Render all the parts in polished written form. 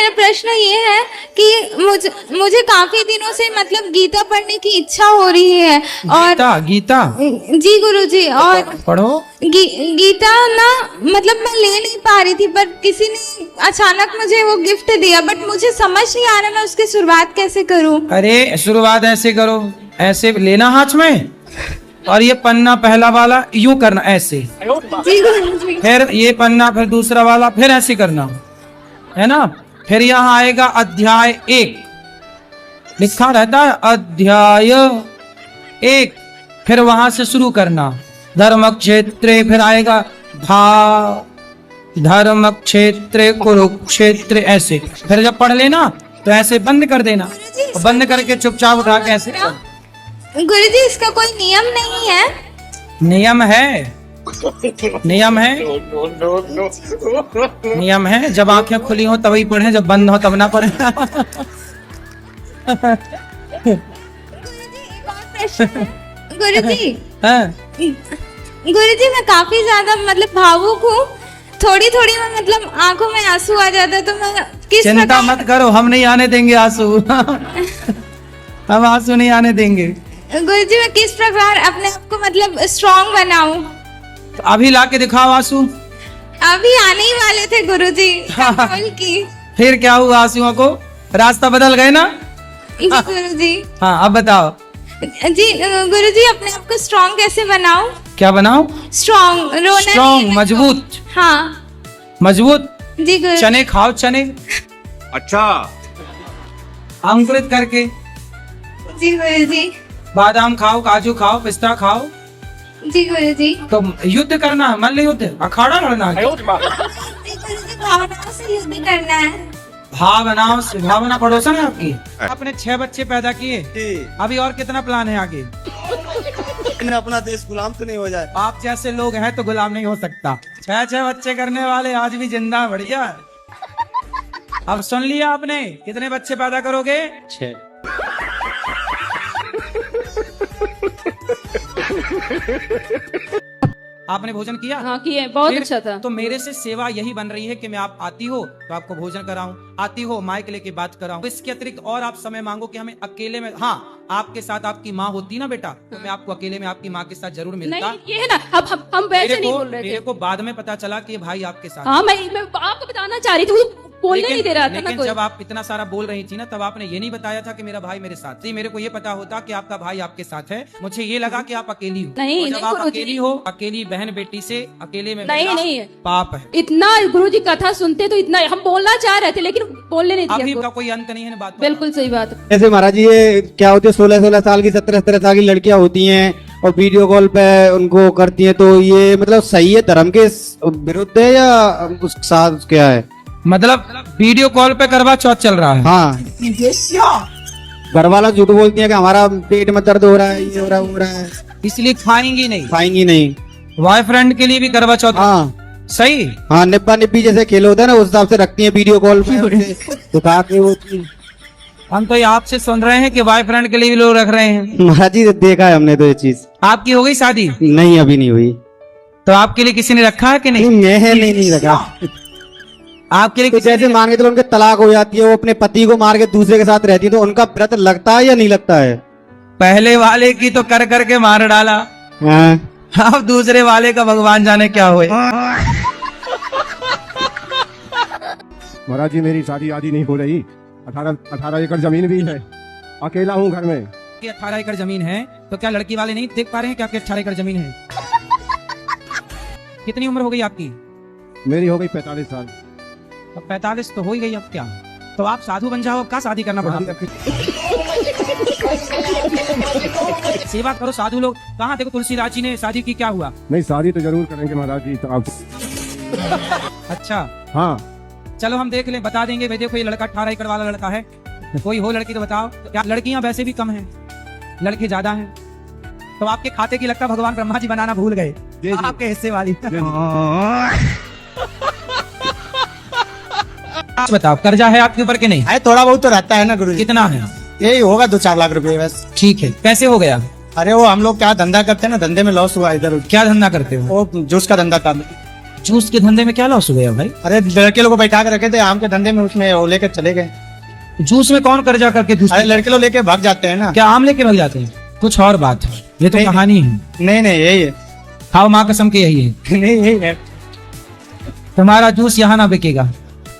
मेरा प्रश्न ये है कि मुझे काफी दिनों से मतलब गीता पढ़ने की इच्छा हो रही है। और गीता जी गुरुजी, और पढ़ो। गीता ना मतलब मैं ले नहीं पा रही थी, पर किसी ने अचानक मुझे वो गिफ्ट दिया, बट मुझे समझ नहीं आ रहा मैं उसकी शुरुआत कैसे करूं। अरे शुरुआत ऐसे करो, ऐसे लेना हाथ में, और ये पन्ना पहला वाला यूं करना ऐसे, जी गुरुजी। फिर ये पन्ना, फिर दूसरा वाला, फिर ऐसे करना है ना। फिर यहाँ आएगा अध्याय 1, लिखा रहता है अध्याय 1, फिर वहां से शुरू करना धर्म क्षेत्रे, फिर आएगा धर्म क्षेत्रे कुरुक्षेत्र, ऐसे। फिर जब पढ़ लेना तो ऐसे बंद कर देना, और बंद करके चुपचाप उठा के ऐसे। गुरुजी इसका कोई नियम नहीं है? नियम है, नियम है, नियम है। जब आंखें खुली हो तभी पढ़े, जब बंद हो तब ना पढ़े। गुरुजी, हाँ। गुरुजी मैं काफी ज्यादा मतलब भावुक हूँ, थोड़ी थोड़ी में मतलब आंखों में आंसू आ जाता है, तो मैं किस चिंता मत करो, हम नहीं आने देंगे आंसू। हम आंसू नहीं आने देंगे। गुरुजी मैं किस प्रकार अपने आप को मतलब स्ट्रॉन्ग बनाऊं? तो अभी ला के दिखाओ आंसू। अभी आने ही वाले थे गुरुजी, कंट्रोल की। फिर क्या हुआ आंसुओं को? रास्ता बदल गए ना? जी गुरुजी। हाँ अब बताओ। जी गुरुजी अपने आप को स्ट्रॉन्ग कैसे बनाऊं? क्या बनाओ? स्ट्रॉन्ग, रोना स्ट्रॉन्ग, नहीं है। मजबूत। हाँ मजबूत। जी गुरुजी। चने खाओ, चने। अच्छा, अंकुरित करके। जी गुरुजी। बादाम खाओ, काजू खाओ, पिस्ता खाओ। जी गुरुजी। तो युद्ध करना, मल्ल युद्ध, अखाड़ा लड़ना। जी गुरुजी भावनाओं से युद्ध करना है। भावनाओं से, भावना पड़ोसन है आपकी। आपने 6 बच्चे पैदा किए, अभी और कितना प्लान है आगे? अपना देश गुलाम तो नहीं हो जाए। आप जैसे लोग हैं तो गुलाम नहीं हो सकता। 6 बच्चे करने वाले आज भी जिंदा है, बढ़िया। अब सुन लिया आपने, कितने बच्चे पैदा करोगे? 6। आपने भोजन किया? हाँ किए, बहुत फिर अच्छा था। तो मेरे से सेवा यही बन रही है कि मैं आप आती हो तो आपको भोजन कराऊं, आती हो माइक लेके बात कराऊं। इसके अतिरिक्त और आप समय मांगो कि हमें अकेले में, हाँ आपके साथ आपकी माँ होती ना बेटा, तो मैं आपको अकेले में आपकी माँ के साथ जरूर मिलता। नहीं ये है ना, अब हम वैसे नहीं बोल रहे मेरे थे। को बाद में पता चला कि ये भाई आपके साथ। हाँ मैं आपको बताना चाह रही थी, वो बोलने नहीं दे रहा था ना लेकिन कोई। जब आप इतना सारा बोल रही थी ना, तब आपने ये नहीं बताया था कि मेरा भाई मेरे साथ। जी मेरे को ये पता होता कि आपका भाई आपके साथ है, मुझे ये लगा कि आप अकेली हो। नहीं, और जब नहीं, आप गुरुजी। अकेली हो, अकेली बहन बेटी से अकेले में नहीं, मिलना नहीं। पाप है। इतना गुरुजी कथा सुनते तो इतना हम बोलना चाह रहे थे, लेकिन बोलने नहीं अभी दिया। का कोई अंत नहीं है ना बात। बिल्कुल सही बात है। जैसे महाराज जी ये क्या होती है, 16-16 साल की 17-17 साल की लड़कियां होती हैं और वीडियो कॉल पे उनको करती हैं, तो ये मतलब सही है, धर्म के विरुद्ध है या उस साथ क्या है? मतलब वीडियो कॉल पे करवा चौथ चल रहा है। हाँ, घर वाला झूठ बोलती है कि हमारा पेट में दर्द हो रहा है, ये हो रहा है, वो हो रहा है, इसलिए खाएंगी नहीं। खाएंगी नहीं। बॉयफ्रेंड के लिए भी करवा चौथ। हाँ सही। हाँ, निब्बा निब्बी जैसे खेल होता है ना, उस हिसाब से रखती है वीडियो कॉल पे दिखा के वो चीज। हम तो ये आपसे सुन रहे हैं कि बॉयफ्रेंड के लिए भी लोग रख रहे हैं। महाराज जी देखा है हमने तो ये चीज। आपकी हो गई शादी? नहीं, अभी नहीं हुई। तो आपके लिए किसी ने रखा है कि नहीं? नहीं रखा। आपके लिए तो जैसे मान के चलो उनके तलाक हो जाती है, वो अपने पति को मार के दूसरे के साथ रहती है, तो उनका व्रत लगता है या नहीं लगता है? पहले वाले की तो कर करके मार डाला, हाँ। अब दूसरे वाले का भगवान जाने क्या हुए। महाराज जी मेरी शादी आदि नहीं हो रही। 18 एकड़ जमीन भी है, अकेला हूँ घर में। 18 एकड़ जमीन है, तो क्या लड़की वाले नहीं देख पा रहे हैं कि आपके 18 एकड़ जमीन है? कितनी उम्र हो गई आपकी? मेरी हो गई 45 साल। अब 45 तो हो ही गई, अब क्या? तो आप साधु बन जाओ, अब क्या शादी करना पड़ा? सेवा करो साधु लोग। कहाँ देखो तुलसीदास जी ने शादी की, क्या हुआ? नहीं, शादी तो जरूर करेंगे महाराज जी। तो आप अच्छा हाँ, चलो हम देख लें, बता देंगे। भाई देखो ये लड़का 18 एकड़ वाला लड़का है, कोई हो लड़की तो बताओ। क्या लड़कियां वैसे भी कम हैं, लड़के ज्यादा हैं? तो आपके खाते की लगता भगवान ब्रह्मा जी बनाना भूल गए, आपके हिस्से वाली। बताओ कर्जा है आपके ऊपर कि नहीं? है, थोड़ा बहुत तो रहता है ना गुरु जी। कितना है? यही होगा 2-4 लाख रुपए बस। ठीक है, कैसे हो गया? अरे वो हम लोग क्या धंधा करते हैं ना, धंधे में लॉस हुआ इधर। क्या धंधा करते हो? वो जूस का धंधा कर। जूस के धंधे में क्या लॉस हो गया भाई? अरे लड़के लोग को बैठा के रखे थे आम के धंधे में, उसमें वो लेकर चले गए। जूस में कौन कर्जा करके अरे दूसरे लड़के लोग लेके भाग जाते हैं ना। क्या आम लेके भाग जाते हैं? कुछ और बात है, ये तो नहीं। कहानी है। नहीं नहीं यही है। खाओ माँ कसम के यही है, नहीं यही है। तुम्हारा जूस यहाँ ना बिकेगा।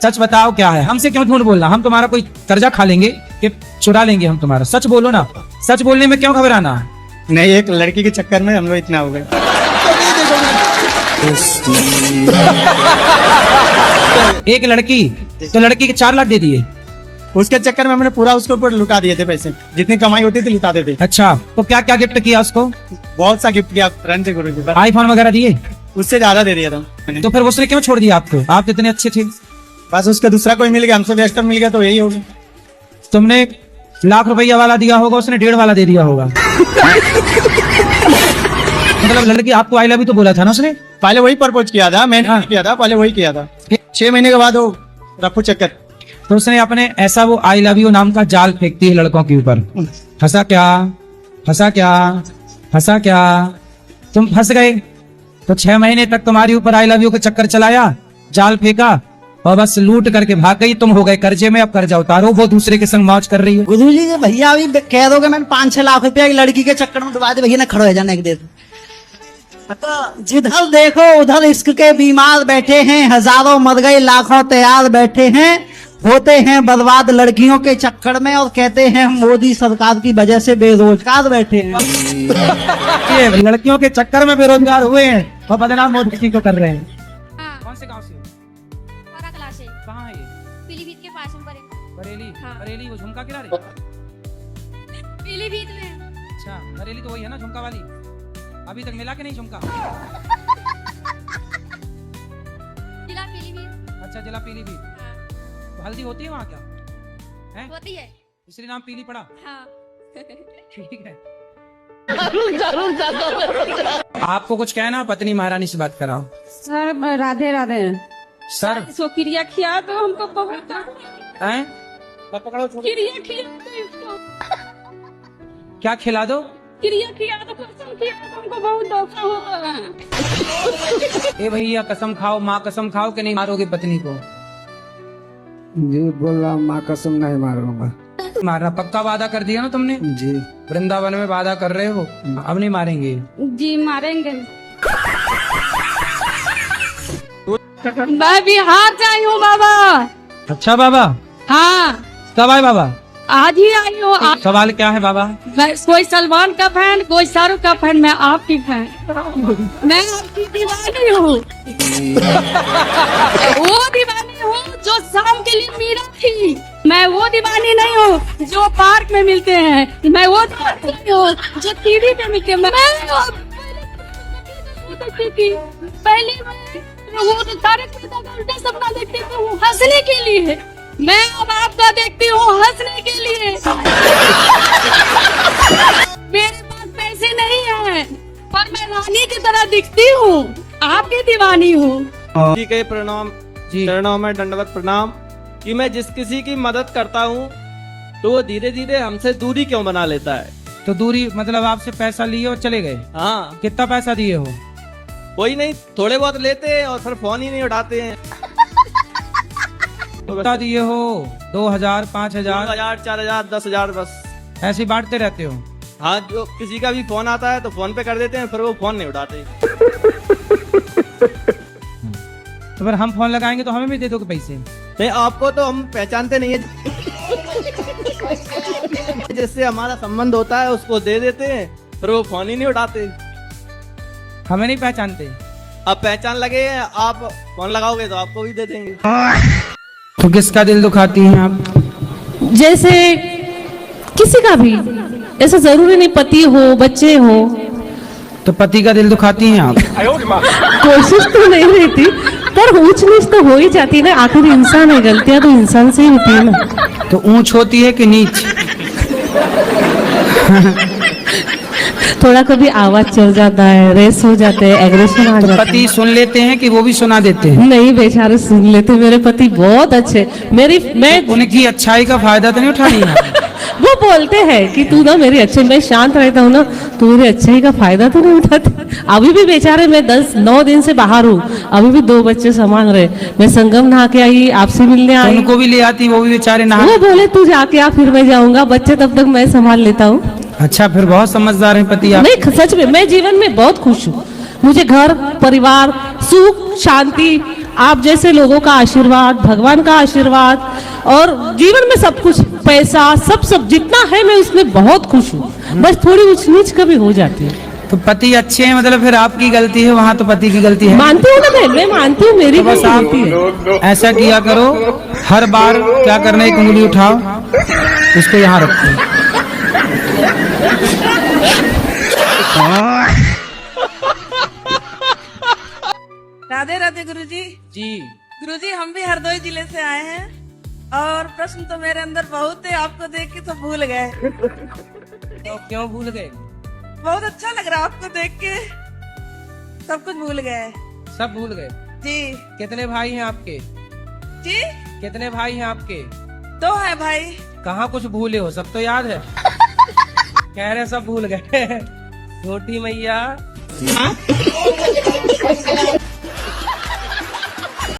सच बताओ क्या है, हमसे क्यों झूठ बोलना? हम तुम्हारा कोई कर्जा खा लेंगे कि चुरा लेंगे हम तुम्हारा? सच बोलो ना, सच बोलने में क्यों घबराना? नहीं, एक लड़की के चक्कर में हम लोग इतना हो गए। एक लड़की, तो लड़की के 4 लाख दे दिए। उसके चक्कर में हमने पूरा उसके ऊपर लुटा दिए थे पैसे, जितनी कमाई होती थी लुटाते थे। अच्छा, तो क्या क्या गिफ्ट किया उसको? बहुत सा गिफ्ट किया रन से गुरुजी पर, आईफोन वगैरह दिए? उससे ज्यादा दे दिया था मैंने। तो फिर उसने क्यों छोड़ दिया आपको? आप इतने अच्छे थे। बस उसका दूसरा कोई मिल गया, हमसे बेस्ट मिल गया, तो यही हो गया। तुमने लाख रुपया वाला दिया होगा, उसने 1.5 वाला दे दिया होगा। मतलब लड़की आपको आई लव यू तो बोला था ना उसने? पहले वही प्रपोज किया था, मैंने नहीं किया था, पहले वही किया था। 6 महीने के बाद वो रफू चक्कर। तो उसने अपने ऐसा वो आई लव यू नाम का जाल फेंकती है लड़कों के ऊपर। हंसा क्या, हंसा क्या, हंसा क्या? तुम फंस गए। तो 6 महीने तक तुम्हारे ऊपर आई लव यू का चक्कर चलाया, जाल फेंका और बस लूट करके भाग गई। तुम हो गए कर्जे में, अब कर्जा उतारो। वो दूसरे के संग मौज कर रही है। गुरुजी के भैया अभी कह दोगे मैंने 5-6 लाख रुपया की लड़की के चक्कर में डुबा दे, भैया ने खड़ो हो जाने दे। तो जिधर देखो उधर इश्क के बीमार बैठे हैं, हजारों मर गए, लाखों तैयार बैठे हैं, होते हैं बर्बाद लड़कियों के चक्कर में और कहते हैं हम मोदी सरकार की वजह से बेरोजगार बैठे हैं। ये लड़कियों के चक्कर में बेरोजगार हुए हैं और बदनाम मोदी जी को कर रहे हैं। हाँ, कौन से गांव से? हमारा क्लास है कहाँ है ये? पीलीभीत के पास में पड़े। बरेली? हाँ। बरेली वो झुमका किनारे? पीलीभीत में अच्छा, बरेली तो वही है ना झुमका वाली? अभी तक मिला के नहीं झुमका? जिला पीलीभीत। अच्छा, जिला पीलीभीत। हाँ, तो हल्दी होती है वहाँ क्या? हैं? होती है। इसलिए नाम पीली पड़ा? हाँ। ठीक है। आपको कुछ कहना? पत्नी महारानी से बात कराओ। सर राधे राधे। सर इसको क्रिया खिया दो, हमको बहुत हैं? क्रिया खिया दो इसको। क्या खिला दो? क्रिया खिया दो, कसम खिया दो, हमको बहुत धोखा हो रहा है। ए भैया कसम खाओ, माँ कसम खाओ कि नहीं मारोगे पत्नी को? जी बोल रहा, माँ कसम नहीं मारूंगा। मारना पक्का वादा कर दिया ना तुमने? जी वृंदावन में वादा कर रहे हो, अब नहीं मारेंगे। जी मारेंगे। मैं बिहार से आई हूँ बाबा। अच्छा बाबा, हाँ, कब आए बाबा? आज ही आई हूँ। सवाल क्या है बाबा? मैं कोई सलमान का फैन, कोई शाहरुख का फैन, मैं आपकी फैन। मैं आपकी दीवानी हूँ। वो दीवानी हूँ जो शाम के लिए मीरा थी। मैं वो दीवानी नहीं हूँ जो पार्क में मिलते हैं। मैं वो दीवानी नहीं हूँ जो टीवी पे मिलते हैं। मैं पहले वो तारक मेहता का उल्टा सपना देखती हूँ हंसने के लिए। मैं अब आपका देखती हूँ हंसने के लिए। मेरे पास पैसे नहीं हैं, पर मैं रानी की तरह दिखती हूँ। आपकी दीवानी हूँ। जी के प्रणाम, जी। चरणों में दंडवत प्रणाम। कि मैं जिस किसी की मदद करता हूँ तो वो धीरे धीरे हमसे दूरी क्यों बना लेता है। तो दूरी मतलब आपसे पैसा लिए और चले गए? हाँ, कितना पैसा दिए हो? कोई नहीं, थोड़े बहुत लेते हैं और फिर फोन ही नहीं उठाते हैं। कितना दिए हो? 2000, 5000? 2000, 4000, 10,000 बस। ऐसे ही बांटते रहते हो? हाँ, जो किसी का भी फोन आता है तो फोन पे कर देते हैं, फिर वो फोन नहीं उठाते। तो फिर हम फोन लगाएंगे तो हमें भी दे दोगे पैसे? नहीं, आपको तो हम पहचानते नहीं है। जिससे हमारा संबंध होता है उसको दे देते हैं, फिर वो फोन ही नहीं उठाते। हमें नहीं पहचानते? अब पहचान लगे, आप फोन लगाओगे तो आपको भी दे देंगे। तो किसका दिल दुखाती हैं आप? जैसे किसी का भी, ऐसा जरूरी नहीं पति हो बच्चे हो। तो पति का दिल दुखाती हैं आप? कोशिश तो नहीं रहती, पर ऊंच नीच तो हो ही जाती है ना। आखिर इंसान है, गलतियां तो इंसान से ही होती है ना। तो ऊंच होती है कि नीच? थोड़ा कभी आवाज चल जाता है, रेस हो जाते हैं, एग्रेशन आ जाता है। पति सुन लेते हैं कि वो भी सुना देते हैं? नहीं बेचारे सुन लेते। मेरे पति बहुत अच्छे। मैं उनकी अच्छाई का फायदा तो नहीं उठानी है? वो बोलते हैं कि तू ना मेरे अच्छे, मैं शांत रहता हूँ ना, तू मेरे अच्छाई का फायदा तो नहीं उठाता। अभी भी बेचारे मैं 9 दिन से बाहर हूँ, अभी भी 2 बच्चे संभाल रहे। मैं संगम नहा के आई, आपसे मिलने आई, उनको भी ले आती, वो भी बेचारे नहा। वो बोले तू जाके आ, फिर मैं जाऊंगा, बच्चे तब तक मैं संभाल लेता हूँ। अच्छा, फिर बहुत समझदार हैं पति आप। नहीं, सच में मैं जीवन में बहुत खुश हूँ। मुझे घर परिवार, सुख शांति, आप जैसे लोगों का आशीर्वाद, भगवान का आशीर्वाद, और जीवन में सब कुछ, पैसा सब जितना है मैं उसमें बहुत खुश हूँ। बस थोड़ी ऊंच नीच कभी हो जाती है। तो पति अच्छे हैं, मतलब फिर आपकी गलती है, वहाँ तो पति की गलती है। मानती हूँ ना मैं मानती हूँ, मेरी तो बस आप गलती है। ऐसा किया करो, हर बार क्या करना है, एक उंगली उठाओ, उसको यहाँ रखो। राधे राधे गुरुजी। जी। गुरुजी, हम भी हरदोई जिले से आए हैं और प्रश्न तो मेरे अंदर बहुत है, आपको देख के तो भूल गए। तो क्यों भूल गए? बहुत अच्छा लग रहा है आपको देख के, सब कुछ भूल गए। सब भूल गए? जी। कितने भाई हैं आपके? जी, कितने भाई हैं आपके? 2 है भाई। कहाँ कुछ भूले हो? सब तो याद है। कह रहे सब भूल गए। छोटी मैया